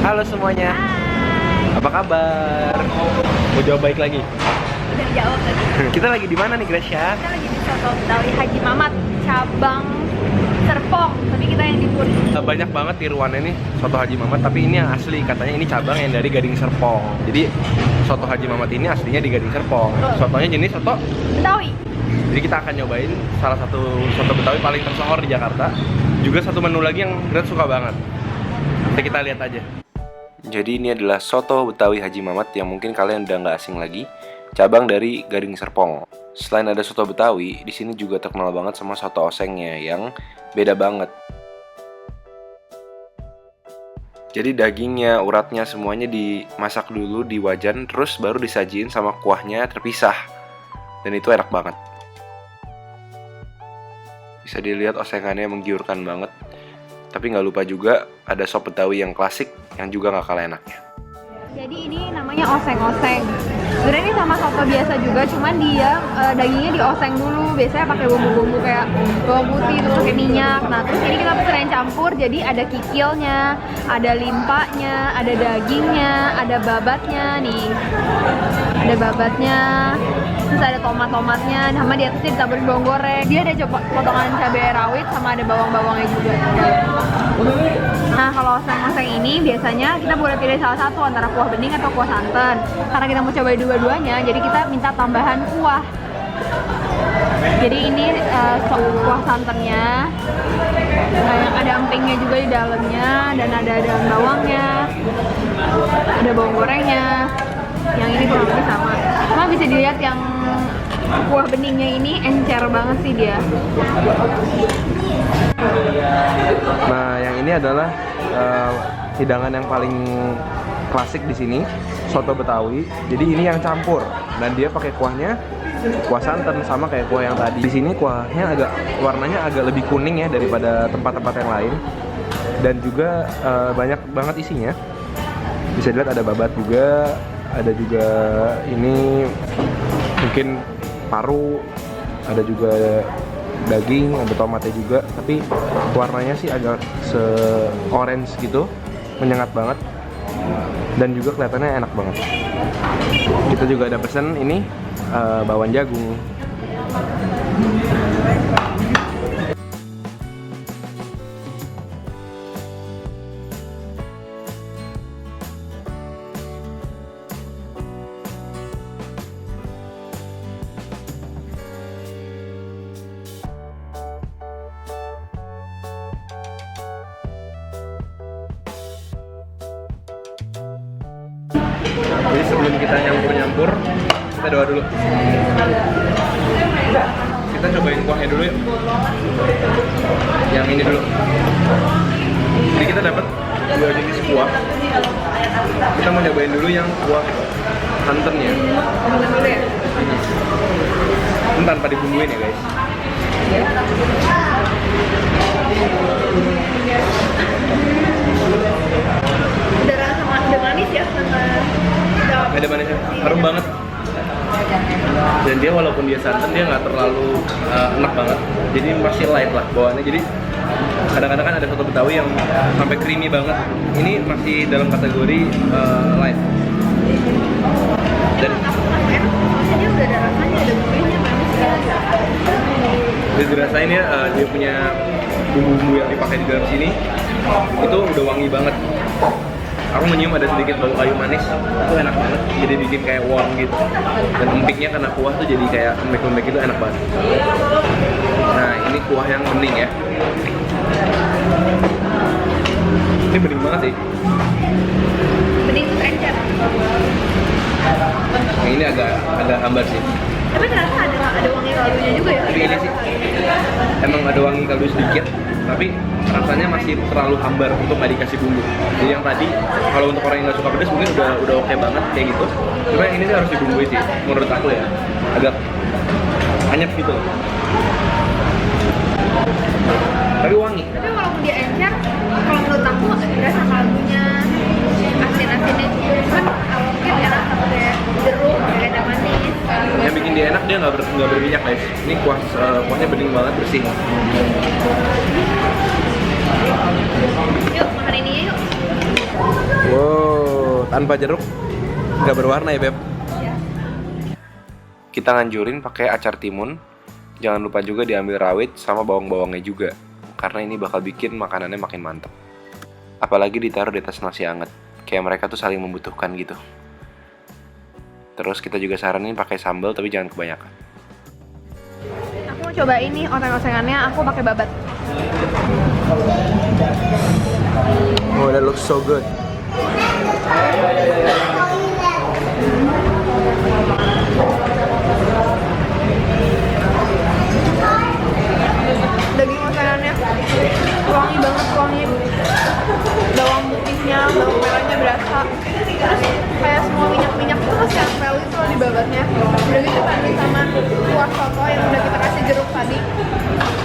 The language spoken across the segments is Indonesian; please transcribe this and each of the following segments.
Halo semuanya. Hai. Apa kabar? Mau jawab baik lagi? Udah jawab tadi. Kita lagi di mana nih, Gracia? Kita lagi di Soto Betawi Haji Mamat, cabang Serpong. Tapi kita yang di Puri. Banyak banget tiruannya nih soto Haji Mamat, tapi ini yang asli. Katanya ini cabang yang dari Gading Serpong. Jadi soto Haji Mamat ini aslinya di Gading Serpong. Sotonya jenis soto Betawi. Jadi kita akan nyobain salah satu soto Betawi paling tersohor di Jakarta. Juga satu menu lagi yang Gret suka banget. Nanti kita lihat aja. Jadi ini adalah soto Betawi Haji Mamat yang mungkin kalian udah nggak asing lagi. Cabang dari Gading Serpong. Selain ada soto Betawi, di sini juga terkenal banget sama soto osengnya yang beda banget. Jadi dagingnya, uratnya semuanya dimasak dulu di wajan, terus baru disajiin sama kuahnya terpisah. Dan itu enak banget. Bisa dilihat osengannya menggiurkan banget. Tapi nggak lupa juga ada sop Betawi yang klasik yang juga nggak kalah enaknya. Jadi ini namanya oseng-oseng. Sebenarnya ini sama soto biasa juga, cuman dia dagingnya dioseng dulu. Biasanya pakai bumbu-bumbu kayak bawang putih, terus pakai minyak. Nah, terus ini kita pesen yang campur, jadi ada kikilnya, ada limpanya, ada dagingnya, ada babatnya nih. Ada babatnya, terus ada tomat-tomatnya, sama di atasnya ditaburin bawang goreng. Dia ada potongan cabai rawit sama ada bawang-bawangnya juga. Nah, kalau oseng-oseng ini biasanya kita boleh pilih salah satu antara kuah bening atau kuah santan. Karena kita mau cobain dua-duanya, jadi kita minta tambahan kuah. Jadi ini kuah santannya, ada empingnya juga di dalamnya, dan ada daun bawangnya, ada bawang gorengnya. Yang ini kurang lebih sama. Cuma bisa dilihat yang kuah beningnya ini encer banget sih dia. Nah, yang ini adalah hidangan yang paling klasik di sini, soto Betawi. Jadi ini yang campur dan dia pakai kuahnya kuah santan sama kayak kuah yang tadi. Di sini kuahnya warnanya agak lebih kuning ya daripada tempat-tempat yang lain. Dan juga banyak banget isinya. Bisa dilihat ada babat juga, ada juga ini mungkin paru, ada juga daging, ada tomatnya juga, tapi warnanya sih agak se-orange gitu, menyengat banget dan juga kelihatannya enak banget. Kita juga ada pesen ini bakwan jagung. Jadi sebelum kita nyampur-nyampur, kita doa dulu. Kita cobain kuahnya dulu yuk. Yang ini dulu. Jadi kita dapat dua jenis kuah. Kita mau nyobain dulu yang kuah santannya. Ini tanpa dibumbuin ya guys. Udah manis ya, Ada manisnya, harum banget. Dan dia walaupun dia santan, dia nggak terlalu enak banget. Jadi masih light lah bawaannya. Jadi kadang-kadang kan ada soto Betawi yang sampai creamy banget. Ini masih dalam kategori light. Dan dia udah ada rasanya, ada bumbunya, manis ya. jadi dirasain ya, dia punya bumbu-bumbu yang dipakai di dalam sini itu udah wangi banget. Aku menyium ada sedikit bau kayu manis, itu enak banget, jadi bikin kayak warm gitu. Dan empiknya karena kuah tuh jadi kayak lembek-lembek itu enak banget. Nah, ini kuah yang bening ya. Ini bening banget sih. Bening tuh encer. Yang ini agak hambar sih. Tapi ternyata ada wangi kaldunya juga ya. Tapi ini sih emang ada wangi kaldu sedikit, tapi rasanya masih terlalu hambar untuk nggak dikasih bumbu. Jadi yang tadi kalau untuk orang yang nggak suka pedas mungkin udah oke banget kayak gitu. Cuma yang ini sih harus dibumbui sih, menurut aku ya. Agak anyep gitu. Tapi wangi. Tapi walaupun dia encer, kalau menurut aku rasa kaldunya, asin-asinnya kan mungkin enak sama kayak jeruk, kayak ada manis. Yang bikin dia enak dia nggak berminyak guys. Ini kuahnya bening banget, bersih. Yuk makan ini yuk. Wow. tanpa jeruk nggak berwarna ya Beb. Iya. Kita nganjurin pakai acar timun. Jangan lupa juga diambil rawit sama bawang-bawangnya juga, karena ini bakal bikin makanannya makin mantap. Apalagi ditaruh di atas nasi anget, kayak mereka tuh saling membutuhkan gitu. Terus kita juga saranin pakai sambal tapi jangan kebanyakan. Aku mau coba ini oseng-osengannya, aku pakai babat. Oh, that looks so good. Daging osengannya wangi banget, wangi. Bawang putihnya, bawang merahnya berasa. Terus kayak semua minyak-minyak itu masih nempel itu loh di babatnya. Udah gitu tadi sama kuah soto yang udah kita kasih jeruk tadi.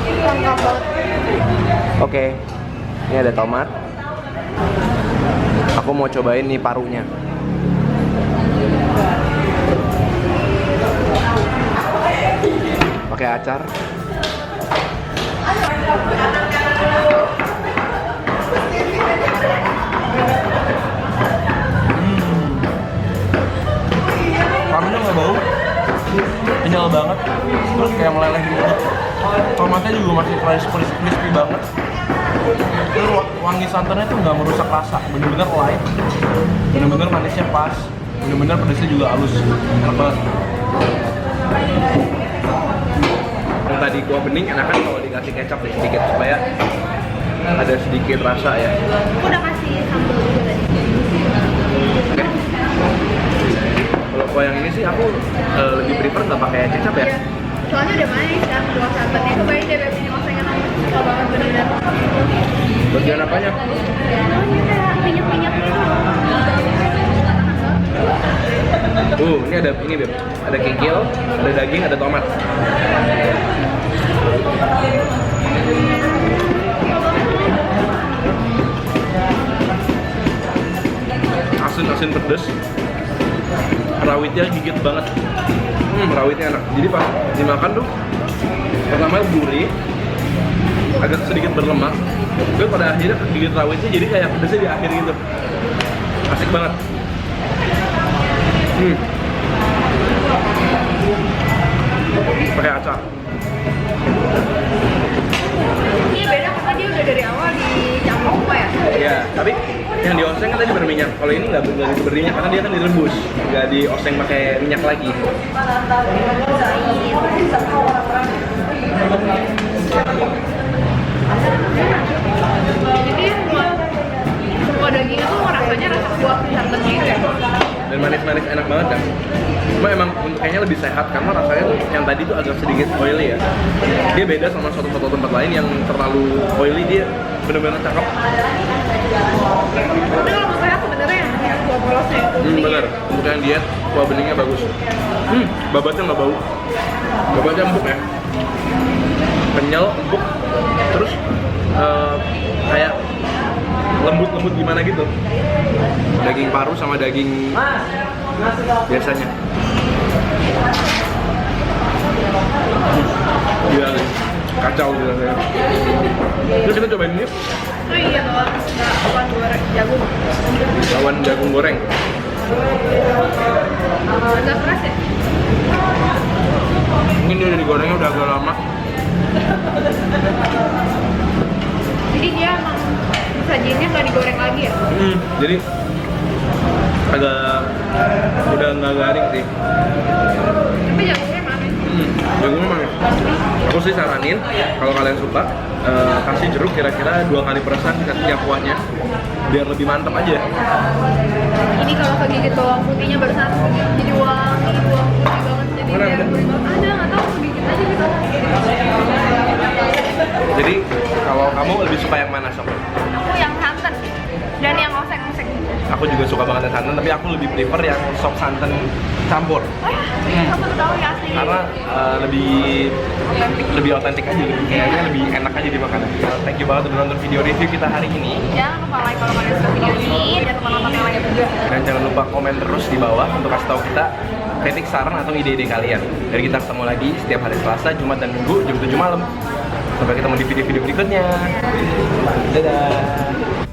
Lengkap banget. Oke, ini ada tomat. Aku mau cobain nih parunya. Pakai acar. Parunya nggak bau, kenyal banget, terus kayak meleleh di mulut. Tomatnya juga masih crispy banget. Terus wangi santannya tuh nggak merusak rasa, bener-bener light, bener-bener manisnya pas, bener-bener pedasnya juga halus, enak banget. Yang tadi kuah bening enakan kalau dikasih kecap deh sedikit supaya ada sedikit rasa ya. Aku udah kasih sambal juga tadi. Oke. Kalau kuah yang ini sih aku lebih prefer nggak pakai kecap ya. Iya. Soalnya udah manis kan, kuah santannya. Cobain deh Beb, ini osengan aku suka banget bener-bener. Bagian apanya? Oh, ini kayak minyak-minyak gitu. Ini ada ini Beb. Ada kikil, ada daging, ada tomat. Asin-asin pedes. Rawitnya gigit banget. Rawitnya enak. Jadi pas dimakan tuh pertama gurih, agak sedikit berlemak. Terus pada akhirnya gigit rawitnya jadi kayak pedesnya di akhir gitu. Asik banget. Pakai acar. Ini beda karena dia udah dari awal dicampur apa ya? Iya, tapi yang dioseng kan tadi berminyak. Kalau ini nggak berminyak karena dia kan direbus, nggak dioseng pakai minyak lagi. Jadi semua dagingnya tuh rasanya rasa kuah santannya gitu ya. Dan manis-manis enak banget kan. Cuma emang kayaknya lebih sehat karena rasanya tuh yang tadi tuh agak sedikit oily ya. Dia beda sama soto-soto tempat lain yang terlalu oily, dia bener-bener cakep. Tapi kalau saya sebenarnya yang kuah polosnya. Bener, untuk yang diet kuah beningnya bagus. Babatnya nggak bau. Babatnya empuk ya. Kenyal, empuk, terus kayak lembut-lembut gimana gitu. Daging paru sama daging biasanya. Gila nih, kacau gitu rasanya. Terus kita cobain ini. Oh iya, lawan goreng jagung. Lawan jagung goreng. Agak keras ya? Mungkin dia udah digorengnya udah agak lama. Jadi dia emang sajiannya nggak digoreng lagi ya? Jadi agak udah nggak garing sih. Tapi jagungnya manis. Jagungnya manis. Aku sih saranin kalau kalian suka kasih jeruk kira-kira 2 kali peresan di setiap kuahnya biar lebih mantap aja. Ini kalau kegigit bawang putihnya barusan jadi wangi bawang putih banget, jadi Mana kayak ada? gurih banget. Ada, nggak tahu kegigit aja gitu. Jadi kalau kamu lebih suka yang mana Sob? Aku yang santan dan yang oseng-oseng. Aku juga suka banget yang santan, tapi aku lebih prefer yang sop santan campur. Oh ya, kamu tahu ya asli. Karena lebih otentik aja, kayaknya lebih enak aja dimakan. Thank you banget udah nonton video review kita hari ini. Jangan lupa like kalau kalian suka video ini, jangan lupa nonton yang lainnya juga. Dan jangan lupa komen terus di bawah untuk kasih tahu kita kritik, saran, atau ide-ide kalian. Dan kita ketemu lagi setiap hari Selasa, Jumat, dan Minggu jam 7 malam. Sampai ketemu di video-video berikutnya. Dadah.